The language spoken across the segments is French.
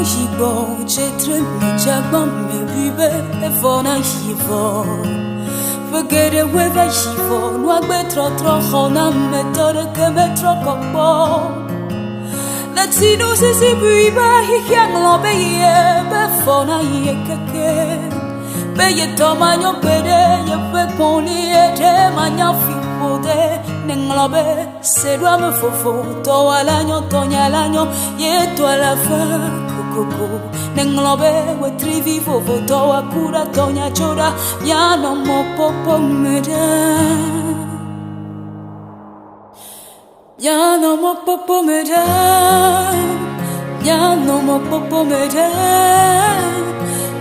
Yibo, Jetrim, Jabam, Bibe, Evona Yivo. Forget it with a Yivo, Nwagbe Trona, Metode, Kemetro Copo. Let's see, no, Sissy Biba, he can lobby, Befona Yekake. Beye Tomanyo Pede, Yeponi, Temanya Fipode, Nenglobe, Sedwame Fofo, Toa l'agno, Tonya l'agno, Yeto la fa. Nenglobe we trivi fofo toa kura tonya choda yano mo popo meda yano mo popo meda yano mo popo meda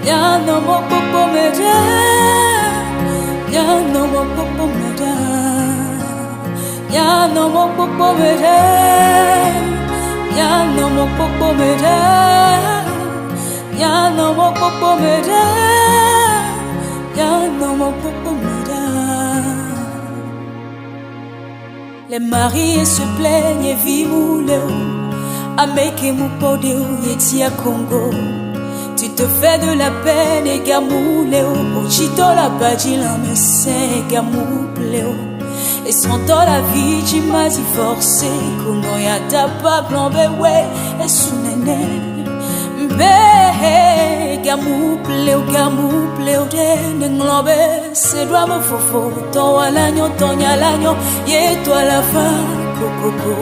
yano mo popo meda yano mo popo meda yano mo popo meda yano mo popo meda yano mo popo meda yano mo popo meda. Les mariés se plaignent et vivent léo ameke mu podeo yetia Congo. Tu te fais de la peine et gamou léo ochito la badila mais c'est gamou léo. Et sans toi la vie tu m'as divorcé Kuno ya tapa plombe ouais et sounene Be gamu pleo de Nenglobe Sedwa mo fofo Toa l'agno tonya l'agno Yeto a la fa Kokoko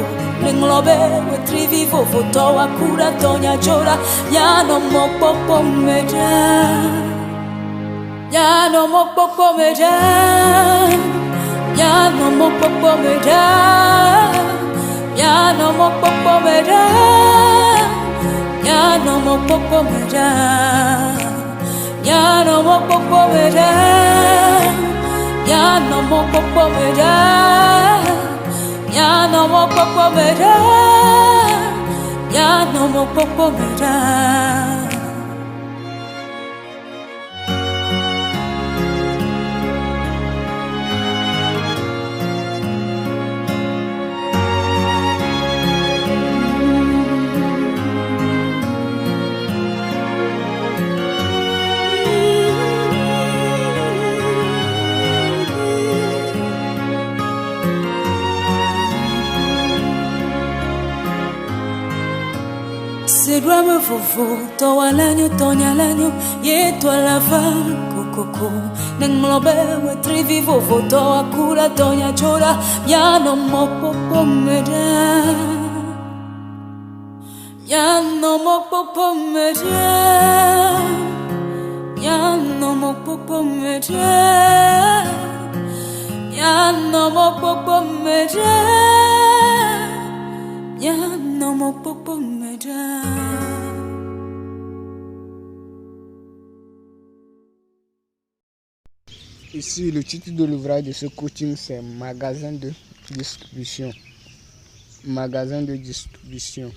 Nenglobe we trivi fofo Toa kura tonya chora Yano mo popo meda Yano mo popo meda Yano mo popo meda Yano mo popo meda Yano mo popo meda Yano mo popo meda Yano mo popo meda Yano mo popo meda Yano mo popo meda. Sedwa me fofo, toa l'agno, tonya l'agno, yeto a la fa, kokoko. Nenglobe we trivi fofo, toa kura tonya chora, yano mo popo meda. Yano mo popo meda. Yano mo popo meda. Yano mo popo meda. Yano mo popo meda. Ici, le titre de l'ouvrage de ce coaching, c'est Magasin de distribution. Magasin de distribution.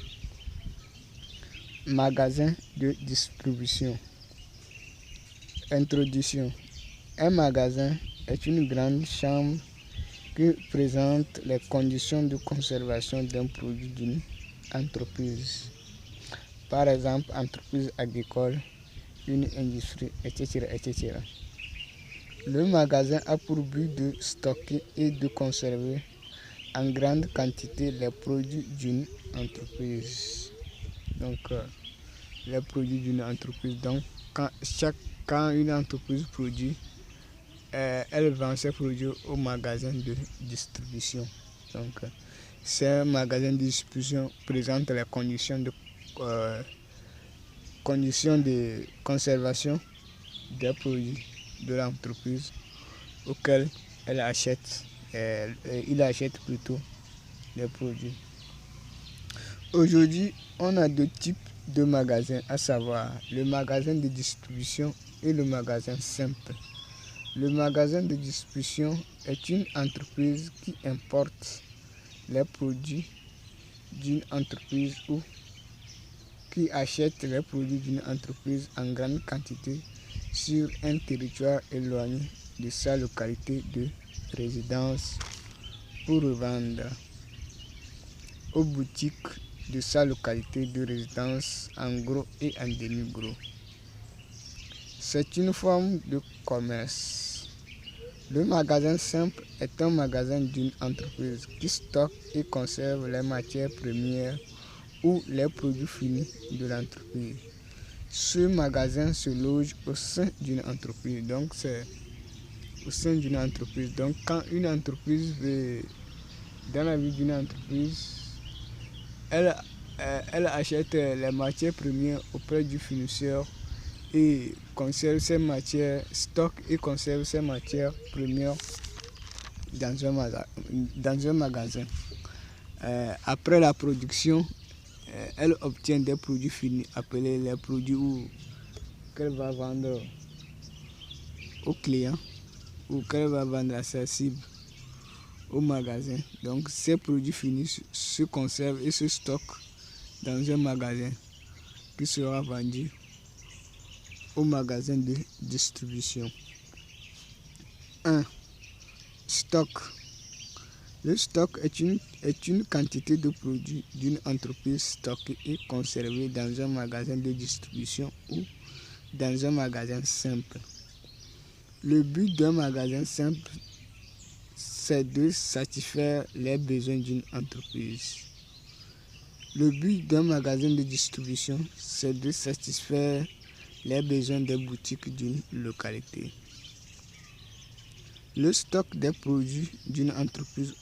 Magasin de distribution. Introduction. Un magasin est une grande chambre qui présente les conditions de conservation d'un produit d'une entreprise. Par exemple, entreprise agricole, une industrie, etc., etc. Le magasin a pour but de stocker et de conserver en grande quantité les produits d'une entreprise. Donc, les produits d'une entreprise. Donc, quand une entreprise produit, elle vend ses produits au magasin de distribution. Donc, ces magasins de distribution présentent les conditions de conservation des produits de l'entreprise auquel il achète plutôt les produits. Aujourd'hui, on a deux types de magasins, à savoir le magasin de distribution et le magasin simple. Le magasin de distribution est une entreprise qui importe les produits d'une entreprise ou qui achète les produits d'une entreprise en grande quantité sur un territoire éloigné de sa localité de résidence pour revendre aux boutiques de sa localité de résidence en gros et en demi-gros. C'est une forme de commerce. Le magasin simple est un magasin d'une entreprise qui stocke et conserve les matières premières ou les produits finis de l'entreprise. Ce magasin se loge au sein d'une entreprise. Donc, c'est au sein d'une entreprise. Donc, quand une entreprise veut, dans la vie d'une entreprise, elle achète les matières premières auprès du fournisseur et conserve ces matières, stocke et conserve ces matières premières dans un magasin. Après la production, elle obtient des produits finis appelés les produits qu'elle va vendre aux clients ou qu'elle va vendre à sa cible au magasin. Donc ces produits finis se conservent et se stockent dans un magasin qui sera vendu au magasin de distribution. 1. Stock. Le stock est une quantité de produits d'une entreprise stockée et conservée dans un magasin de distribution ou dans un magasin simple. Le but d'un magasin simple, c'est de satisfaire les besoins d'une entreprise. Le but d'un magasin de distribution, c'est de satisfaire les besoins des boutiques d'une localité. Le stock des produits d'une entreprise.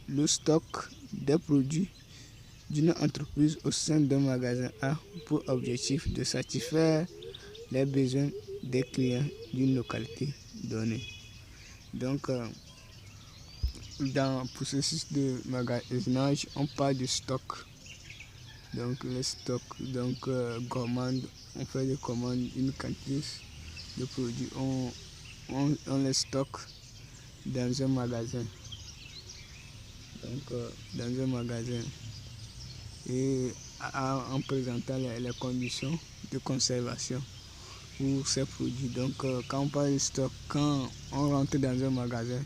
Le stock des produits d'une entreprise au sein d'un magasin a pour objectif de satisfaire les besoins des clients d'une localité donnée. Donc, dans le processus de magasinage, on parle de stock. Donc, le stock, on fait des commandes, une quantité de produits, on les stocke dans un magasin. Donc, dans un magasin. Et en présentant les conditions de conservation pour ces produits. Donc, quand on parle de stock, quand on rentre dans un magasin,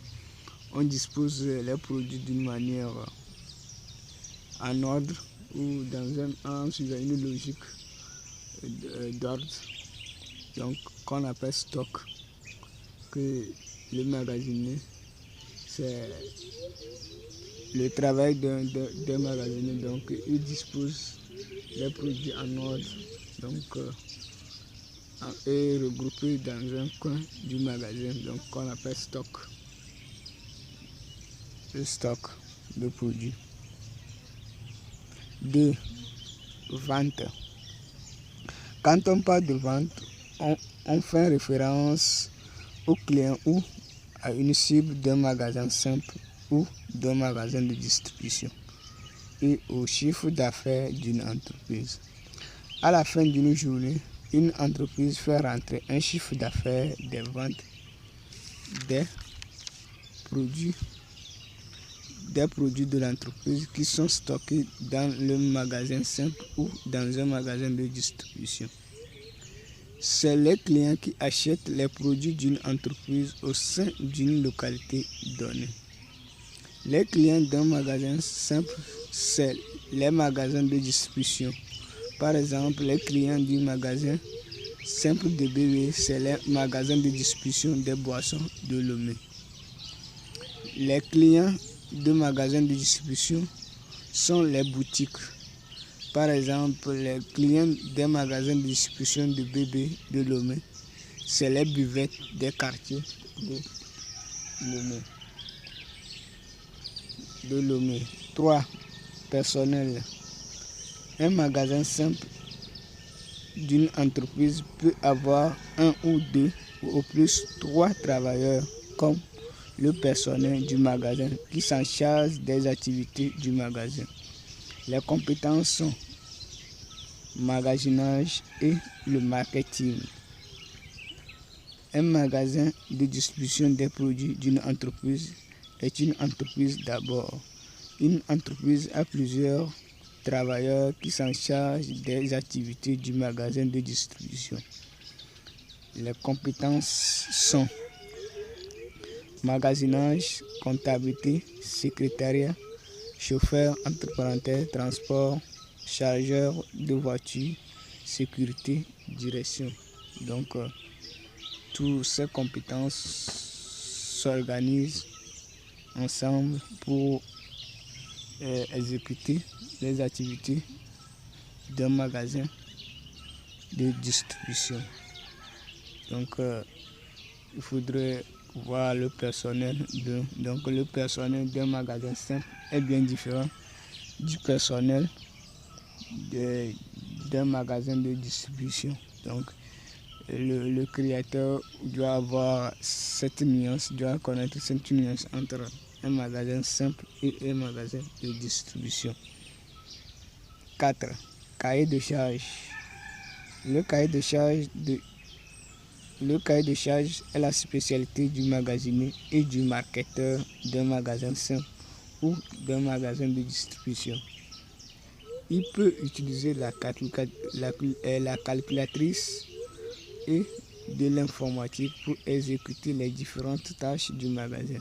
on dispose les produits d'une manière en ordre ou en suivant une logique d'ordre, donc qu'on appelle stock, que le magasinier, c'est le travail d'un magasinier. Donc il dispose les produits en ordre, donc et regroupés dans un coin du magasin, donc qu'on appelle stock. Le stock de produits. 2. Vente. Quand on parle de vente, on fait référence au client ou à une cible d'un magasin simple ou d'un magasin de distribution et au chiffre d'affaires d'une entreprise. À la fin d'une journée, une entreprise fait rentrer un chiffre d'affaires des ventes des produits de l'entreprise qui sont stockés dans le magasin simple ou dans un magasin de distribution. C'est les clients qui achètent les produits d'une entreprise au sein d'une localité donnée. Les clients d'un magasin simple, c'est les magasins de distribution. Par exemple, les clients du magasin simple de bébé, c'est les magasins de distribution des boissons de Lomé. Les clients de magasins de distribution sont les boutiques. Par exemple, les clients des magasins de distribution de bébés de Lomé, c'est les buvettes des quartiers de Lomé. 3. Personnel. Un magasin simple d'une entreprise peut avoir un ou deux ou au plus 3 travailleurs comme le personnel du magasin qui s'en charge des activités du magasin. Les compétences sont magasinage et le marketing. Un magasin de distribution des produits d'une entreprise est une entreprise d'abord. Une entreprise a plusieurs travailleurs qui s'en chargent des activités du magasin de distribution. Les compétences sont magasinage, comptabilité, secrétariat, chauffeur, entre parenthèses, transport, chargeur de voiture, sécurité, direction. Donc, toutes ces compétences s'organisent ensemble pour exécuter les activités d'un magasin de distribution. Donc, il faudrait voir le personnel. Donc, le personnel d'un magasin simple est bien différent du personnel d'un magasin de distribution. Donc, le créateur doit avoir cette nuance, doit connaître cette nuance entre un magasin simple et un magasin de distribution. 4. Cahier de charge. Le cahier de charge est la spécialité du magasinier et du marketeur d'un magasin simple ou d'un magasin de distribution. Il peut utiliser la calculatrice et de l'informatique pour exécuter les différentes tâches du magasin.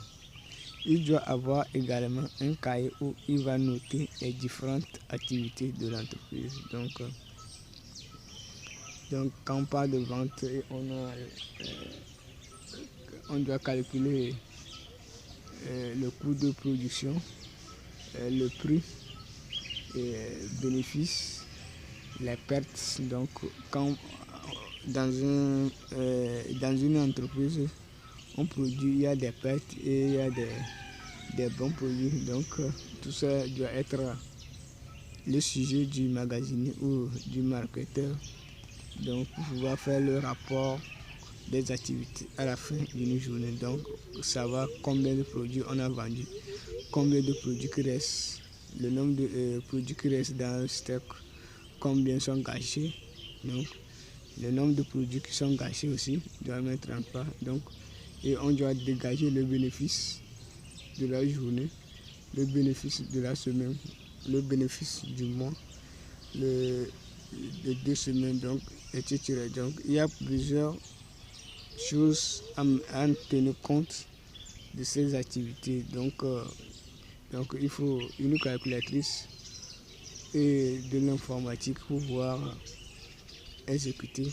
Il doit avoir également un cahier où il va noter les différentes activités de l'entreprise. Donc quand on parle de vente, on doit calculer le coût de production, le prix, bénéfices, les pertes. Donc quand dans une entreprise on produit, il y a des pertes et il y a des bons produits. Donc tout ça doit être le sujet du magasinier ou du marketeur. Donc pour pouvoir faire le rapport des activités à la fin d'une journée. Donc savoir combien de produits on a vendu, combien de produits qui restent, le nombre de produits qui restent dans le stock, combien sont gâchés. Donc le nombre de produits qui sont gâchés aussi doit mettre en part. Donc, et on doit dégager le bénéfice de la journée, le bénéfice de la semaine, le bénéfice du mois, de 2 semaines, donc, etc. Donc il y a plusieurs choses à tenir compte de ces activités. Donc il faut une calculatrice et de l'informatique pour pouvoir exécuter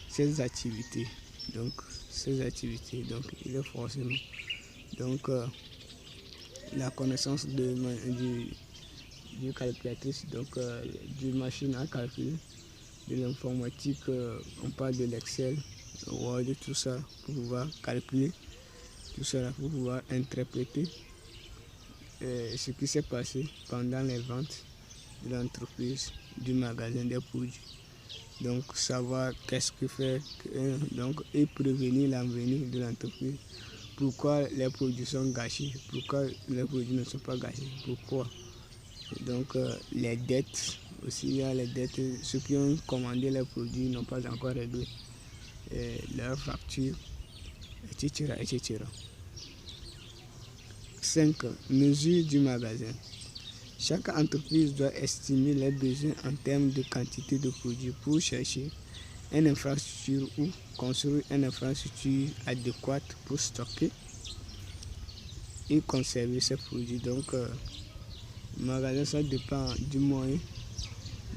ces activités. Donc il est forcément la connaissance du calculatrice, donc du machine à calculer, de l'informatique, on parle de l'Excel, Word, tout ça pour pouvoir calculer, tout ça pour pouvoir interpréter ce qui s'est passé pendant les ventes de l'entreprise, du magasin, des produits. Donc savoir qu'est-ce que fait, et prévenir l'avenir de l'entreprise. Pourquoi les produits sont gâchés, pourquoi les produits ne sont pas gâchés, pourquoi. Donc les dettes aussi, il y a les dettes, ceux qui ont commandé les produits n'ont pas encore réglé leurs factures, etc., etc. 5. Mesure du magasin. Chaque entreprise doit estimer les besoins en termes de quantité de produits pour chercher une infrastructure ou construire une infrastructure adéquate pour stocker et conserver ces produits. Donc, le magasin, ça dépend du moyen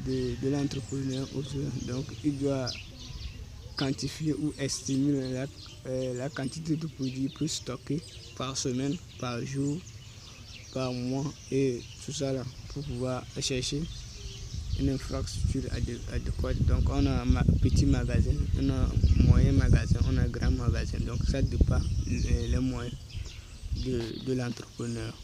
de l'entrepreneur. Donc, il doit quantifier ou estimer la quantité de produits pour stocker par semaine, par jour, par mois et tout ça là, pour pouvoir chercher une infrastructure adéquate. Donc on a un petit magasin, on a un moyen magasin, on a un grand magasin. Donc ça dépend les moyens de l'entrepreneur.